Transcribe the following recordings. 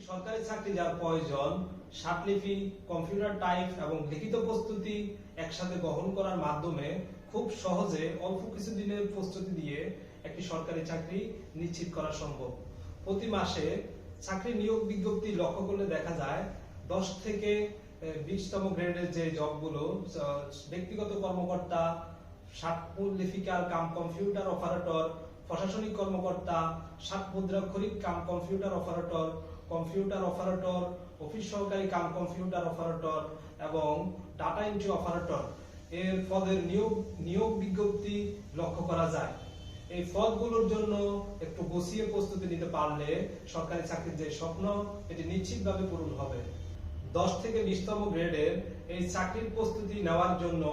সরকারি চাকরি যার প্রয়োজন স্বাক্ষরলিপি, কম্পিউটার টাইপ এবং লিখিত প্রস্তুতি একসাথে গ্রহণ করার মাধ্যমে খুব সহজে অল্প কিছু দিনের প্রস্তুতি দিয়ে একটি সরকারি চাকরি নিশ্চিত করা সম্ভব। প্রতি মাসে চাকরি নিয়োগ বিজ্ঞপ্তি লক্ষ্য করলে দেখা যায় 10 থেকে 20তম গ্রেডের যে জবগুলো ব্যক্তিগত কর্মকর্তা, স্বাক্ষরলিপিকার কাম কম্পিউটার অপারেটর, প্রশাসনিক কর্মকর্তা, মুদ্রাক্ষরিক cum computer operator, computer operator, office সহকারী কাম কম্পিউটার অপারেটর এবং ডাটা এন্ট্রি অপারেটর এর পদের নিয়োগ বিজ্ঞপ্তি লক্ষ্য করা যায়। এই পদগুলোর জন্য একটু গুছিয়ে প্রস্তুতি নিতে পারলে সরকারি চাকরির যে স্বপ্ন এটি নিশ্চিতভাবে পূরণ হবে। 10 থেকে 20তম গ্রেডের এই চাকরির প্রস্তুতি নেওয়ার জন্য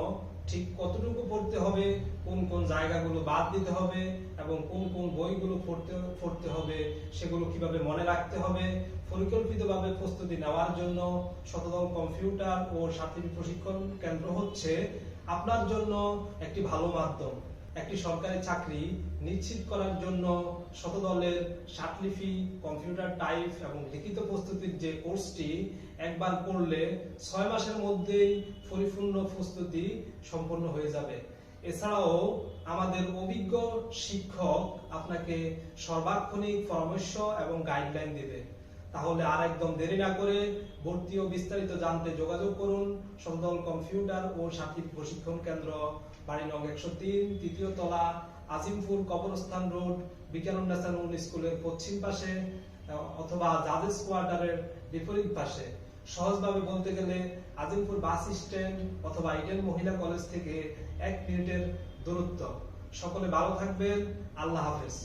ঠিক কতটুকু পড়তে হবে, কোন কোন জায়গাগুলো বাদ দিতে হবে এবং কোন কোন বইগুলো পড়তে হবে, সেগুলো কিভাবে মনে রাখতে হবে, পরিকল্পিতভাবে প্রস্তুতি নেওয়ার জন্য শতদল কম্পিউটার ও স্বাক্ষরলিপি প্রশিক্ষণ কেন্দ্র হচ্ছে আপনার জন্য একটি ভালো মাধ্যম। একটি সরকারি চাকরি নিশ্চিত করার জন্য শতদলের স্বাক্ষরলিপি, কম্পিউটার টাইপ এবং লিখিত প্রস্তুতির যে কোর্সটি একবার করলে 6 মাসের মধ্যেই পরিপূর্ণ প্রস্তুতি সম্পন্ন হয়ে যাবে। এছাড়াও আমাদের অভিজ্ঞ শিক্ষক আপনাকে সর্বাক্ষণিক পরামর্শ এবং গাইডলাইন দেবে। তাহলে আর একদম দেরি না করে ভর্তি ও বিস্তারিত জানতে যোগাযোগ করুন শতদল কম্পিউটার ও স্বাক্ষরলিপি প্রশিক্ষণ কেন্দ্র, বাড়ি নং 103, 3য় তলা, আজিমপুর কবরস্থান রোড, বিজ্ঞানন্দ স্কুলের পশ্চিম পাশে অথবা জাজেস কোয়ার্টারের বিপরীত পাশে। সহজভাবে বলতে গেলে আজিমপুর বাস স্ট্যান্ড অথবা ইডেন মহিলা কলেজ থেকে 1 মিনিটের দূরত্ব। সকলে ভালো থাকবেন। আল্লাহ হাফেজ।